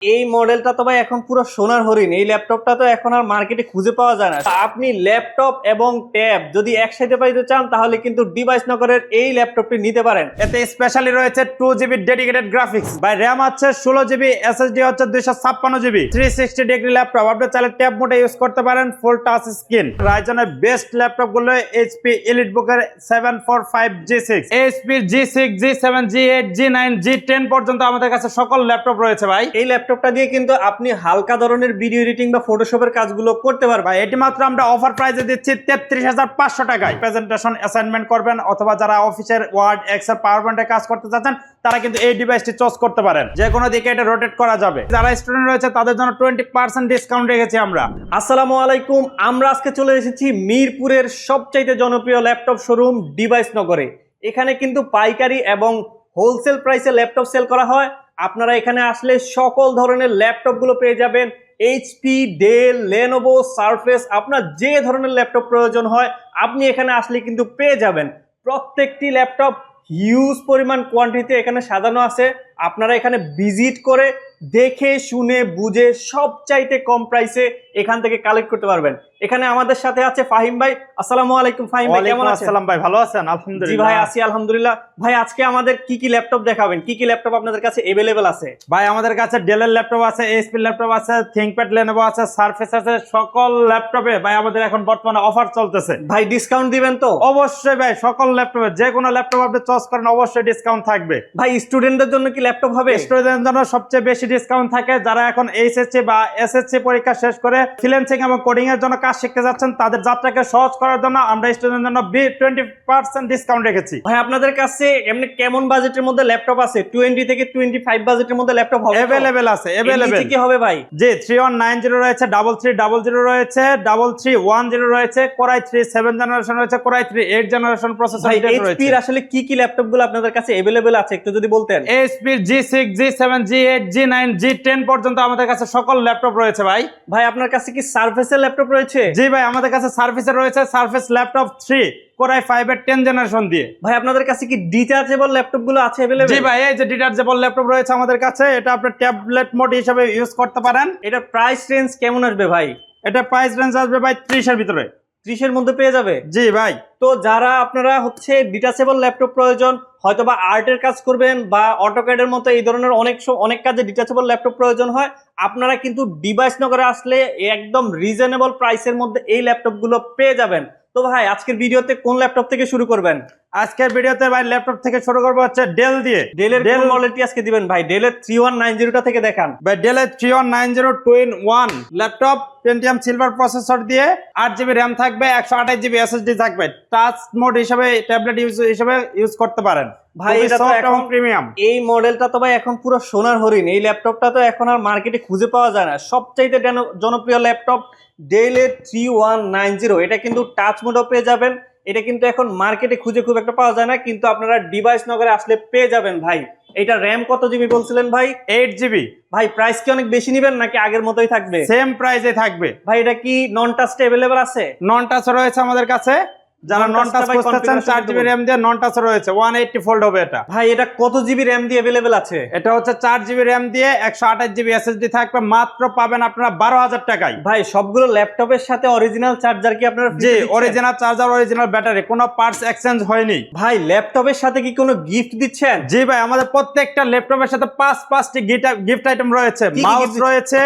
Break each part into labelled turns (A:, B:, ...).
A: এই মডেলটা তো ভাই এখন পুরো সোনার হরিণ। এই ল্যাপটপটা তো এখন আর মার্কেটে খুঁজে পাওয়া যায় না। আপনি ল্যাপটপ এবং ট্যাব যদি একসাথে পাইতে চান তাহলে কিন্তু ডিভাইস নগরের এই ল্যাপটপটি নিতে পারেন।
B: এতে স্পেশালি রয়েছে 2GB dedicated graphics, by RAM হচ্ছে 16GB, এসএসডি হচ্ছে 256GB, 360 ডিগ্রি ল্যাপটপ। আপনি চাইলে ট্যাব মোডে ইউজ করতে পারেন, ফুল টাচ স্ক্রিন। রাইজনের বেস্ট ল্যাপটপ গুলো এইচপি এলিটবুকের 745G6, HP G6, G7, G8, G9, G10 পর্যন্ত আমাদের কাছে সকল ল্যাপটপ রয়েছে ভাই।
A: এই ল্যাপটপটা দিয়ে কিন্তু আপনি হালকা ধরনের ভিডিও এডিটিং বা ফটোশপের কাজগুলো করতে পারবেন।
B: ভাই এটি মাত্র আমরা অফার প্রাইসে দিচ্ছি 33,500 টাকায়। প্রেজেন্টেশন অ্যাসাইনমেন্ট করবেন অথবা যারা অফিসের ওয়ার্ড, এক্সেল, পাওয়ারপয়েন্টে কাজ করতে চাচ্ছেন তারা কিন্তু এই ডিভাইসটি চয়েস করতে পারেন। যে কোনো দিকে এটা রোটেট করা যাবে। যারা স্টুডেন্ট রয়েছে তাদের জন্য 20% ডিসকাউন্ট রেখেছি আমরা।
A: আসসালামু আলাইকুম, আমরা আজকে চলে এসেছি মিরপুরের সবচাইতে জনপ্রিয় ল্যাপটপ শোরুম ডিভাইস নগরে। এখানে কিন্তু পাইকারি এবং হোলসেল প্রাইসে ল্যাপটপ সেল করা হয়। আপনারা এখানে আসলে সকল ধরনের ল্যাপটপগুলো পেয়ে যাবেন। এইচপি, ডেল, লেনোভো, সারফেস, আপনার যে ধরনের ল্যাপটপ প্রয়োজন হয় আপনি এখানে আসলে কিন্তু পেয়ে যাবেন। প্রত্যেকটি ল্যাপটপ হিউজ পরিমাণ কোয়ান্টিটিতে এখানে সাজানো আছে। আপনারা এখানে ভিজিট করে দেখে শুনে বুঝে সবচাইতে কম প্রাইসে এখান থেকে কালেক্ট করতে পারবেন। এখানে আমাদের সাথে আছে ফাহিম ভাই। আসসালামু আলাইকুম ফাহিম ভাই, কেমন আছেন?
B: আসসালাম ভাই, ভালো আছেন? আলহামদুলিল্লাহ।
A: জি ভাই, আছি আলহামদুলিল্লাহ। ভাই আজকে আমাদের কি কি ল্যাপটপ দেখাবেন, কি কি ল্যাপটপ আপনাদের কাছে अवेलेबल আছে?
B: ভাই আমাদের কাছে ডেলের ল্যাপটপ আছে, এইচপি ল্যাপটপ আছে, থিংকপ্যাড, লেনোভো আছে, সারফেস আছে। সকল ল্যাপটপে ভাই আমাদের এখন বর্তমানে অফার চলতেছে।
A: ভাই ডিসকাউন্ট দিবেন তো?
B: অবশ্যই ভাই, সকল ল্যাপটপে যে কোনো ল্যাপটপ আপনি চয়েস করেন অবশ্যই ডিসকাউন্ট থাকবে।
A: ভাই স্টুডেন্টদের জন্য কি ল্যাপটপ হবে?
B: স্টুডেন্টদের জন্য সবচেয়ে বেশি ডিসকাউন্ট থাকে। যারা এখন এইচএসসি বা এসএসসি পরীক্ষা শেষ করে ফ্রিল্যান্সিং এবং কোডিং এর জন্য কাজ শিখতে যাচ্ছেন তাদের যাত্রাকে সহজ করার জন্য আমরা স্টুডেন্টদের জন্য 20% ডিসকাউন্ট রেখেছি।
A: ভাই আপনাদের কাছে এমনি কেমন বাজেটের মধ্যে ল্যাপটপ আছে? 20 থেকে 25 বাজেটের মধ্যে ল্যাপটপ হবে?
B: अवेलेबल আছে, अवेलेबल।
A: কি হবে ভাই?
B: জি 3190 রয়েছে, 3300 রয়েছে, 3310 রয়েছে, কোরাই 3 7 জেনারেশন রয়েছে, কোরাই 3 8 জেনারেশন প্রসেসর
A: ভাই
B: রয়েছে।
A: এইচপি এর আসলে কি কি ল্যাপটপগুলো আপনাদের কাছে अवेलेबल আছে একটু যদি বলতেন।
B: HP G6, G7, G8, G9, G10 পর্যন্ত আমাদের কাছে সকল ল্যাপটপ রয়েছে ভাই।
A: ভাই আপনার কাছে কি সারফেসের ল্যাপটপ রয়েছে?
B: জি ভাই, আমাদের কাছে সারফেসের রয়েছে, সারফেস ল্যাপটপ 3 কোরাই 5 এর 10 জেনারেশন দিয়ে।
A: ভাই আপনাদের কাছে কি ডিটাচেবল ল্যাপটপ গুলো আছে अवेलेबल?
B: জি ভাই, এই যে ডিটাচেবল ল্যাপটপ রয়েছে আমাদের কাছে, এটা আপনি ট্যাবলেট মোড হিসেবে ইউজ করতে পারেন।
A: এটা প্রাইস রেঞ্জ কেমন আসবে ভাই?
B: এটা প্রাইস রেঞ্জ আসবে ভাই 30 এর ভিতরে।
A: 30 এর মধ্যে পেয়ে যাবে?
B: জি ভাই।
A: তো যারা আপনারা হচ্ছে ডিটাচেবল ল্যাপটপ প্রয়োজন, হয়তোবা আর্টের কাজ করবেন বা অটোক্যাডের মতো এই ধরনের অনেক কাজে ডিটাচেবল ল্যাপটপ প্রয়োজন হয়, আপনারা কিন্তু ডিভাইস নগরে আসলে একদম রিজনেবল প্রাইসের মধ্যে এই ল্যাপটপগুলো পেয়ে যাবেন। তো ভাই আজকের ভিডিওতে কোন ল্যাপটপ থেকে শুরু করবেন?
B: আজকের ভিডিওতে ভাই ল্যাপটপ থেকে শুরু করব হচ্ছে ডেল দিয়ে।
A: ডেলের কোন মডেলটি আজকে দিবেন ভাই? ডেলের 3190টা থেকে দেখান
B: ভাই। ডেলের 3190 2-in-1 laptop, Pentium silver processor দিয়ে, 8GB র্যাম থাকবে, 128GB এসএসডি থাকবে। টাচ মোড হিসেবে ট্যাবলেট হিসেবে ইউজ করতে পারেন
A: ভাই। এটা তো এখন
B: প্রিমিয়াম।
A: এই মডেলটা তো ভাই এখন পুরো সোনার হরিণ। এই ল্যাপটপটা তো এখন আর মার্কেটে খুঁজে পাওয়া যায় না। সবচাইতে জনপ্রিয় ল্যাপটপ ডেলের 3190। এটা কিন্তু টাচ মোডও পেয়ে যাবেন। এটা কিন্তু এখন মার্কেটে খুঁজে খুব একটা পাওয়া যায় না, কিন্তু আপনারা ডিভাইস নগরে আসলে পেয়ে যাবেন ভাই। এটা র্যাম কত জিবি বলছিলেন ভাই?
B: 8GB।
A: ভাই প্রাইস কি অনেক বেশি নেবেন নাকি আগের মতোই থাকবে?
B: সেম প্রাইসে থাকবে
A: ভাই। এটা কি নন টাচটা अवेलेबल আছে?
B: নন টাচ রয়েছে আমাদের কাছে। যারা নন টাচ খুঁজতেছেন 4GB র্যাম দিয়ে নন টাচ রয়েছে, 180 ফোল্ড হবে এটা।
A: ভাই এটা কত জিবি র্যাম দিয়ে अवेलेबल আছে?
B: এটা হচ্ছে 4GB র্যাম দিয়ে 128GB এসএসডি থাকবে। মাত্র পাবেন আপনারা 12,000 টাকায়।
A: ভাই সবগুলো ল্যাপটপের সাথে অরিজিনাল চার্জার কি আপনারা
B: জি, অরিজিনাল চার্জার, অরিজিনাল ব্যাটারি, কোনো পার্টস এক্সচেঞ্জ হয়নি।
A: ভাই ল্যাপটপের সাথে কি কোনো গিফট দিচ্ছেন?
B: জি ভাই, আমাদের প্রত্যেকটা ল্যাপটপের সাথে 5টি গিফট আইটেম রয়েছে। মাউস রয়েছে,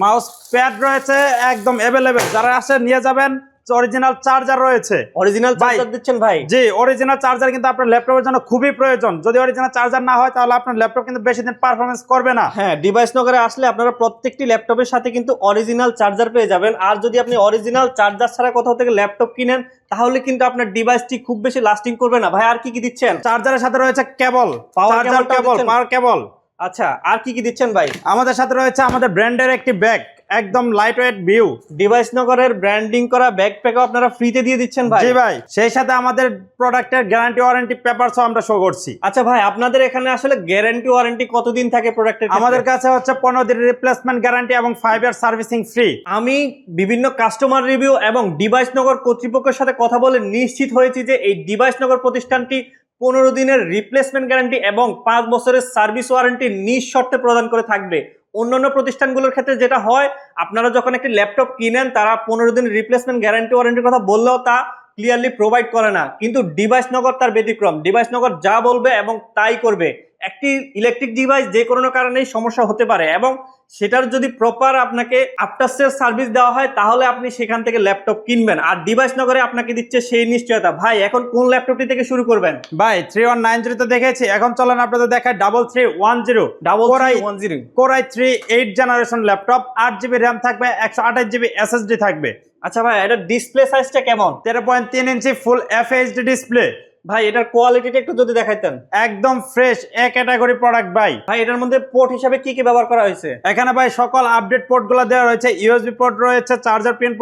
B: মাউস প্যাড রয়েছে, একদম अवेलेबल। যারা আসে নিয়ে যাবেন। অরিজিনাল চার্জার রয়েছে।
A: অরিজিনাল চার্জার দিচ্ছেন ভাই?
B: জি, অরিজিনাল চার্জার কিন্তু আপনার ল্যাপটপের জন্য খুবই প্রয়োজন। যদি অরিজিনাল চার্জার না হয় তাহলে আপনার ল্যাপটপ কিন্তু বেশি দিন পারফরম্যান্স করবে না।
A: হ্যাঁ, ডিভাইস নগরে আসলে আপনারা প্রত্যেকটি ল্যাপটপের সাথে কিন্তু অরিজিনাল চার্জার পেয়ে যাবেন। আর যদি আপনি অরিজিনাল চার্জার ছাড়া কোথাও থেকে ল্যাপটপ কিনেন তাহলে কিন্তু আপনার ডিভাইসটি খুব বেশি লাস্টিং করবে না। ভাই আর কি কি দিচ্ছেন?
B: চার্জারের সাথে রয়েছে কেবল, চার্জার কেবল, পাওয়ার কেবল।
A: আচ্ছা, আর কি কি দিচ্ছেন ভাই?
B: আমাদের সাথে রয়েছে আমাদের ব্র্যান্ডের একটি ব্যাগ, একদম লাইট ওয়েট ভিউ।
A: ডিভাইস নগরের ব্র্যান্ডিং করা ব্যাকপ্যাকও আপনারা ফ্রিতে দিয়ে দিচ্ছেন ভাই?
B: জি ভাই, সেই সাথে আমাদের প্রোডাক্টের গ্যারান্টি ওয়ারেন্টি পেপারসও আমরা শো করছি।
A: আচ্ছা ভাই, আপনাদের এখানে আসলে গ্যারান্টি ওয়ারেন্টি কতদিন থাকে প্রোডাক্টের?
B: আমাদের কাছে হচ্ছে 15 দিনের রিপ্লেসমেন্ট গ্যারান্টি এবং 5 ইয়ার সার্ভিসিং ফ্রি।
A: আমি বিভিন্ন কাস্টমার রিভিউ এবং ডিভাইস নগর কর্তৃপক্ষের সাথে কথা বলে নিশ্চিত হয়েছি যে এই ডিভাইস নগর প্রতিষ্ঠানটি 15 দিনের রিপ্লেসমেন্ট গ্যারান্টি এবং 5 বছরের সার্ভিস ওয়ারেন্টি নিঃশর্তে প্রদান করে থাকবে। অন্যান্য প্রতিষ্ঠানগুলোর ক্ষেত্রে যেটা হয়, আপনারা যখন একটি ল্যাপটপ কিনেন তারা 15 দিন রিপ্লেসমেন্ট গ্যারান্টি ওয়ারেন্টির কথা বললেও তা ক্লিয়ারলি প্রোভাইড করে না, কিন্তু ডিভাইস নগর তার ব্যতিক্রম। ডিভাইস নগর যা বলবে এবং তাই করবে। একটি ইলেকট্রিক ডিভাইস যে কোনো কারণেই সমস্যা হতে পারে এবং সেটার যদি প্রপার আপনাকে আফটার সেল সার্ভিস দেওয়া হয় তাহলে আপনি সেখান থেকে ল্যাপটপ কিনবেন। আর ডিভাইস নগরে আপনাকে দিচ্ছে সেই নিশ্চয়তা। ভাই এখন কোন ল্যাপটপটি থেকে শুরু করবেন?
B: ভাই 3190 তো দেখেছি, এখন চলেন আপনাদের দেখায় 3310
A: 3310
B: core i 3 8 generation laptop, 8GB RAM থাকবে, 128GB এসএসডি থাকবে।
A: আচ্ছা ভাই, এটা ডিসপ্লে সাইজটা কেমন?
B: 13.3 ইঞ্চি ফুল এফএইচডি ডিসপ্লে।
A: ভাই এটার কোয়ালিটিটা একটু যদি দেখাইতেন।
B: একদম ফ্রেশ এ ক্যাটাগরি প্রোডাক্ট ভাই।
A: ভাই এটার মধ্যে পোর্ট হিসাবে কি কি ব্যবহার করা হয়েছে?
B: এখানে ভাই সকল আপডেট পোর্ট গুলো দেওয়া রয়েছে, ইউএসবি পোর্ট রয়েছে, চার্জার পিন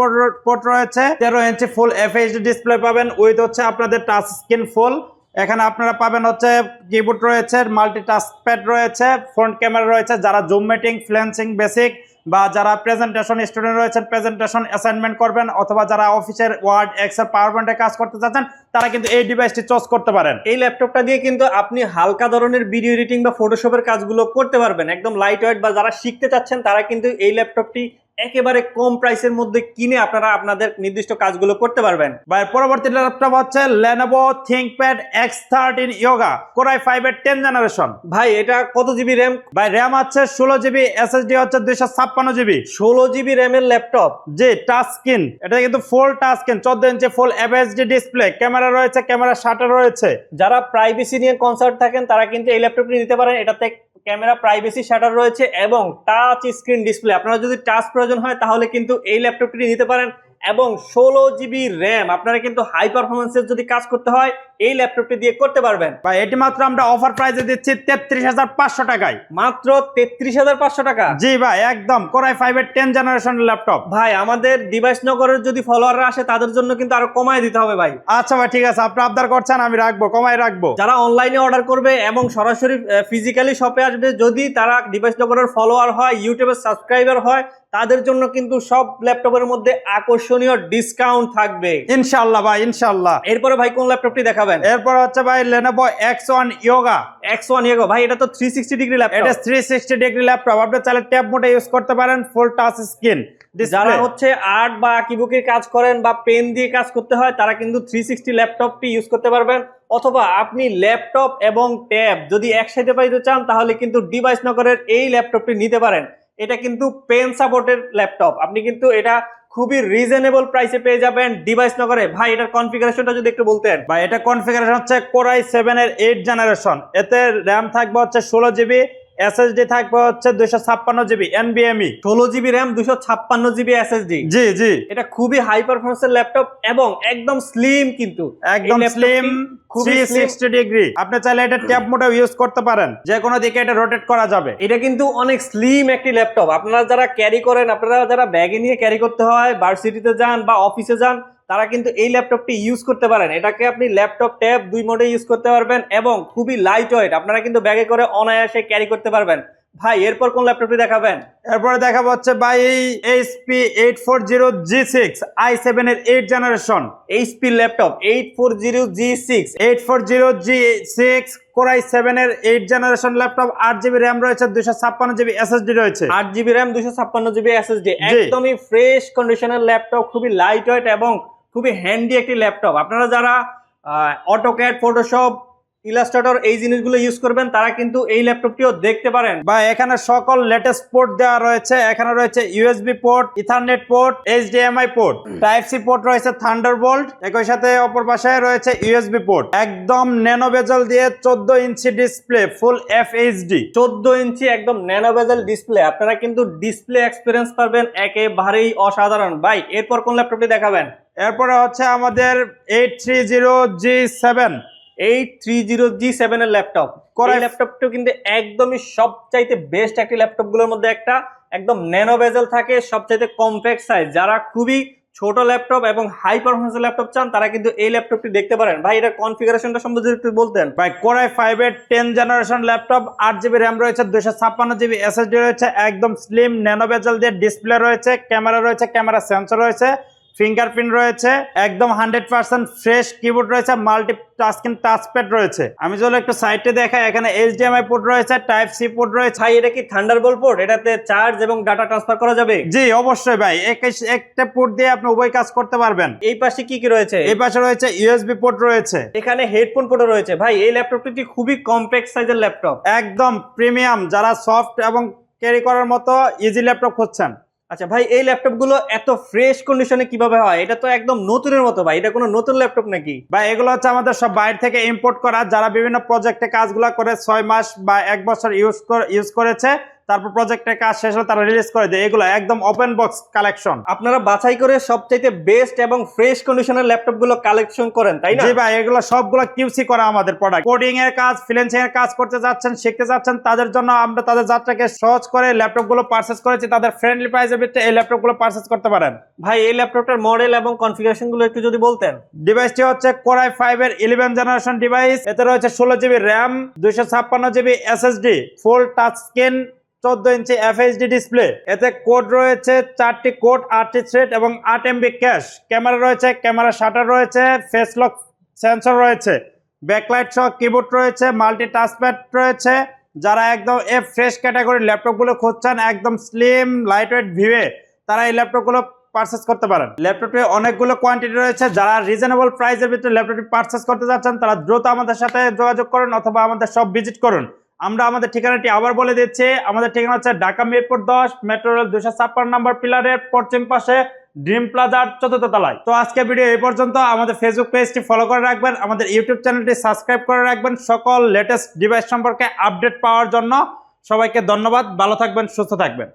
B: পোর্ট রয়েছে, 13 ইঞ্চি ফুল এফএইচডি ডিসপ্লে পাবেন উইথ হচ্ছে আপনাদের টাচ স্ক্রিন ফুল। এখানে আপনারা পাবেন হচ্ছে কিবোর্ড রয়েছে, মাল্টি টাচ প্যাড রয়েছে, ফ্রন্ট ক্যামেরা রয়েছে। যারা জুম মিটিং, ফ্রিল্যান্সিং বেসিক বা যারা প্রেজেন্টেশন স্টুডেন্ট রয়েছেন, প্রেজেন্টেশন অ্যাসাইনমেন্ট করবেন, অথবা যারা অফিসের ওয়ার্ড, এক্সেল, পাওয়ার পয়েন্টে কাজ করতে চাচ্ছেন, তারা কিন্তু এই ডিভাইসটি চয়েস করতে পারেন।
A: এই ল্যাপটপটা দিয়ে কিন্তু আপনি হালকা ধরনের ভিডিও এডিটিং বা ফটোশপের কাজগুলো করতে পারবেন একদম লাইট ওয়েট। বা যারা শিখতে চাচ্ছেন তারা কিন্তু এই ল্যাপটপটি একেবারে কম প্রাইসের মধ্যে কিনে আপনারা আপনাদের নির্দিষ্ট কাজগুলো করতে পারবেন।
B: ভাই পরবর্তী ল্যাপটপ হচ্ছে Lenovo ThinkPad X13 Yoga Core i5 এর 10 জেনারেশন।
A: ভাই এটা কত জিবি র্যাম?
B: ভাই র্যাম আছে 16GB, এসএসডি হচ্ছে 256GB।
A: 16 জিবি র্যামের ল্যাপটপ?
B: জি, টাচ স্ক্রিন। এটা কিন্তু ফুল টাচ স্ক্রিন, 14 ইঞ্চি ফুল এফএইচডি ডিসপ্লে, ক্যামেরা রয়েছে, ক্যামেরা শাটার রয়েছে।
A: যারা প্রাইভেসি নিয়ে কনসার্ন থাকেন তারা কিন্তু এই ল্যাপটপটি নিতে পারেন। এটাতে ক্যামেরা, প্রাইভেসি শাটার রয়েছে এবং টাচ স্ক্রিন ডিসপ্লে। আপনারা যদি টাচ প্রয়োজন হয় তাহলে কিন্তু এই ল্যাপটপটি নিতে পারেন। এবং 16 জিবি র্যাম, আপনারা কিন্তু হাই পারফরমেন্সের যদি কাজ করতে হয় এই ল্যাপটপটি দিয়ে করতে পারবেন।
B: ভাই এটি মাত্র আমরা অফার প্রাইসে দিচ্ছি 33,500 টাকায়।
A: মাত্র 33,500 টাকা?
B: জি ভাই, একদম Core i5 এর 10 জেনারেশন ল্যাপটপ।
A: ভাই আমাদের ডিভাইস নগরের যদি ফলোয়াররা আসে তাদের জন্য কিন্তু আরো কমায় দিতে হবে ভাই।
B: আচ্ছা ভাই ঠিক আছে, আপনি আবদার করছেন, আমি রাখবো, কমাই রাখবো।
A: যারা অনলাইনে অর্ডার করবে এবং সরাসরি ফিজিক্যালি শপে আসবে, যদি তারা ডিভাইস নগরের ফলোয়ার হয়, ইউটিউবের সাবস্ক্রাইবার হয়, তাদের জন্য কিন্তু সব ল্যাপটপের মধ্যে আকর্ষণীয় ডিসকাউন্ট থাকবে
B: ইনশাআল্লাহ ভাই, ইনশাআল্লাহ।
A: এরপরে ভাই কোন ল্যাপটপটি দেখাবেন?
B: এরপর হচ্ছে ভাই Lenovo X1 Yoga।
A: X1 Yoga ভাই এটা তো 360 ডিগ্রি ল্যাপটপ।
B: এটা 360 ডিগ্রি ল্যাপটপ, আপনি চাইলে ট্যাব মোডে ইউজ করতে পারেন, ফুল টাচ স্ক্রিন।
A: যারা হচ্ছে আর্ট বা কিবুকের কাজ করেন বা পেন দিয়ে কাজ করতে হয় তারা কিন্তু 360 ল্যাপটপটি ইউজ করতে পারবেন। অথবা আপনি ল্যাপটপ এবং ট্যাব যদি একসাথে পাইতে চান তাহলে কিন্তু ডিভাইস নগরের এই ল্যাপটপটি নিতে পারেন। এটা কিন্তু পেন সাপোর্টের ল্যাপটপ, আপনি কিন্তু এটা খুবই রিজনেবল প্রাইসে পেয়ে যাবেন ডিভাইস নগরে। ভাই এটার কনফিগারেশনটা যদি একটু বলতেন।
B: ভাই এটা কনফিগারেশন হচ্ছে Core i7 এর 8 জেনারেশন। এতে র্যাম থাকবে হচ্ছে 16GB, এসএসডি থাকবে হচ্ছে 256GB NVMe।
A: 16 GB RAM, 256 GB SSD.
B: জি জি,
A: এটা খুবই হাই পারফরমেন্সের ল্যাপটপ এবং একদম স্লিম, কিন্তু
B: একদম স্লিম,
A: খুবই
B: 360 ডিগ্রি। আপনি চাইলে এটা ট্যাব মোডে ইউজ করতে পারেন, যে কোনো দিকে এটা রোটেট করা যাবে।
A: এটা কিন্তু অনেক স্লিম একটি ল্যাপটপ। আপনারা যারা ক্যারি করেন, আপনারা যারা ব্যাগে নিয়ে ক্যারি করতে হয়, ভার্সিটিতে যান বা অফিসে যান, তারা কিন্তু এই ল্যাপটপটি ইউজ করতে পারেন। এটাকে আপনি ল্যাপটপ, ট্যাব দুই মোডে ইউজ করতে পারবেন এবং খুবই লাইট ওয়েট, আপনারা কিন্তু ব্যাগে করে অনায়াসে ক্যারি করতে পারবেন। ভাই এরপর কোন ল্যাপটপটি দেখাবেন?
B: এরপরে দেখাবো হচ্ছে ভাই HP 840G6 i7 এর 8 generation.
A: HP laptop 840G6
B: 840G6 Core i7 এর 8 জেনারেশন ল্যাপটপ, 8GB র্যাম রয়েছে, 256GB এসএসডি রয়েছে।
A: 8GB RAM, 256GB SSD. একদমই ফ্রেশ কন্ডিশনের ল্যাপটপ, খুবই লাইট ওয়েট এবং খুবই হ্যান্ডি একটি ল্যাপটপ। আপনারা যারা অটোক্যাড, ফটোশপ, ইলাস্ট্রেটর এই জিনিসগুলো ইউজ করবেন তারা কিন্তু এই ল্যাপটপটিও দেখতে পারেন।
B: বা এখানে সকল লেটেস্ট পোর্ট দেওয়া রয়েছে। এখানে রয়েছে USB port, ethernet port, HDMI port, type C port রয়েছে, থান্ডারবোল্ট, একই সাথে অপর পাশে রয়েছে ইউএসবি পোর্ট। একদম ন্যানো বেজেল দিয়ে 14 ইঞ্চি ডিসপ্লে, ফুল এফএইচডি।
A: 14 ইঞ্চি একদম ন্যানো বেজেল ডিসপ্লে, আপনারা কিন্তু ডিসপ্লে এক্সপিরিয়েন্স পাবেন একেবারেই অসাধারণ। ভাই এরপর কোন ল্যাপটপটি দেখাবেন?
B: এরপরে হচ্ছে আমাদের 830G7
A: 830G7 এর ল্যাপটপ। এই ল্যাপটপটা কিন্তু একদমই সবচাইতে বেস্ট একটি ল্যাপটপ গুলোর মধ্যে একটা। একদম ন্যানো বেজেল থাকে, সবচাইতে কম্প্যাক্ট সাইজ। যারা খুবই ছোট ল্যাপটপ এবং হাই পারফরমেন্সের ল্যাপটপ চান তারা কিন্তু এই ল্যাপটপটি দেখতে পারেন। ভাই এটার কনফিগারেশনটা সম্বন্ধে একটু বলতেন।
B: ভাই Core i5 এর 10 জেনারেশন ল্যাপটপ, 8GB র্যাম রয়েছে, 256GB এসএসডি রয়েছে, একদম স্লিম ন্যানো বেজেল দিয়ে ডিসপ্লে রয়েছে, ক্যামেরা রয়েছে, ক্যামেরা সেন্সর রয়েছে, ফিঙ্গারপ্রিন্ট রয়েছে, একদম 100% ফ্রেশ কিবোর্ড রয়েছে, মাল্টি টাচস্ক্রিন টাচপ্যাড রয়েছে। আমি যদি একটু সাইডে দেখাই, এখানে HDMI পোর্ট রয়েছে, টাইপ সি পোর্ট রয়েছে।
A: ভাই এটা কি থান্ডারবোল্ট পোর্ট? এটাতে চার্জ এবং ডাটা ট্রান্সফার করা যাবে?
B: জি অবশ্যই ভাই, একটা পোর্ট দিয়ে আপনি উভয় কাজ করতে পারবেন।
A: এই পাশে কি কি রয়েছে?
B: এই পাশে রয়েছে USB পোর্ট রয়েছে,
A: এখানে হেডফোন পোর্টও রয়েছে। ভাই এই ল্যাপটপটি খুবই কম্প্যাক্ট সাইজের ল্যাপটপ,
B: একদম প্রিমিয়াম, যারা সফট এবং ক্যারি করার মতো ইজি ল্যাপটপ খুঁজছেন।
A: আচ্ছা ভাই এই ল্যাপটপ গুলো এত ফ্রেশ কন্ডিশনে কিভাবে হয়? এটা তো একদম নতুনের মতো ভাই, এটা কোনো নতুন ল্যাপটপ নাকি?
B: ভাই এগুলো হচ্ছে আমাদের সব বাইরে থেকে ইম্পোর্ট করা, যারা বিভিন্ন প্রজেক্টে কাজগুলো করে 6 মাস বা 1 বছর ইউজ করেছে, তারপর প্রজেক্টের কাজ শেষ হলে তারা রিলিজ করে দেয়। এগুলো একদম ওপেন বক্স কালেকশন।
A: আপনারা বাছাই করে সবচাইতে বেস্ট এবং ফ্রেশ কন্ডিশনের ল্যাপটপ গুলো কালেকশন করেন, তাই না?
B: জি ভাই, এগুলো সবগুলো কিউসি করা আমাদের প্রোডাক্ট। কোডিং এর কাজ, ফ্রিল্যান্সিং এর কাজ করতে যাচ্ছেন, শিখতে যাচ্ছেন, তাদের জন্য আমরা তাদের যাত্রাকে সহজ করে ল্যাপটপ গুলো পারচেজ করেছি। তাদের ফ্রেন্ডলি প্রাইসের ভিতরে এই ল্যাপটপ গুলো পারচেজ করতে পারেন।
A: ভাই এই ল্যাপটপটার মডেল এবং কনফিগারেশন গুলো একটু যদি বলতেন।
B: ডিভাইসটি হচ্ছে Core i5 এর 11 জেনারেশন ডিভাইস। এতে রয়েছে 16 জিবি র্যাম, 256 জিবি SSD, ফুল টাচ স্ক্রিন, 14 ইঞ্চি FHD ডিসপ্লে। এতে কোড রয়েছে 4টি কোড, 8টি থ্রেড এবং 8 MB ক্যাশ। ক্যামেরা রয়েছে, ক্যামেরা শাটার রয়েছে, ফেস লক সেন্সর রয়েছে, ব্যাকলাইট সহ কিবোর্ড রয়েছে, মাল্টি টাচপ্যাড রয়েছে। যারা একদম ফ্রেশ ক্যাটাগরির ল্যাপটপগুলো খুঁজছেন, একদম স্লিম লাইটওয়েট ভিউয়ে, তারা এই ল্যাপটপগুলো পারচেজ করতে পারেন। ল্যাপটপে অনেকগুলো কোয়ান্টিটি রয়েছে। যারা রিজনেবল প্রাইসের ভিতরে ল্যাপটপটি পারচেজ করতে যাচ্ছেন, তারা দ্রুত আমাদের সাথে যোগাযোগ করুন অথবা আমাদের সব ভিজিট করুন। আমরা আমাদের ঠিকানাটি আবার বলে দিচ্ছি। আমাদের ঠিকানা হচ্ছে ঢাকা মিরপুর 10, মেট্রো রেল 256 নম্বর পিলারের পশ্চিম পাশে, ড্রিম প্লাজার 4th তলায়। তো আজকে ভিডিও এই পর্যন্ত। আমাদের ফেসবুক পেজটি ফলো করে রাখবেন, আমাদের ইউটিউব চ্যানেলটি সাবস্ক্রাইব করে রাখবেন সকল লেটেস্ট ডিভাইস সম্পর্কে আপডেট পাওয়ার জন্য। সবাইকে ধন্যবাদ, ভালো থাকবেন, সুস্থ থাকবেন।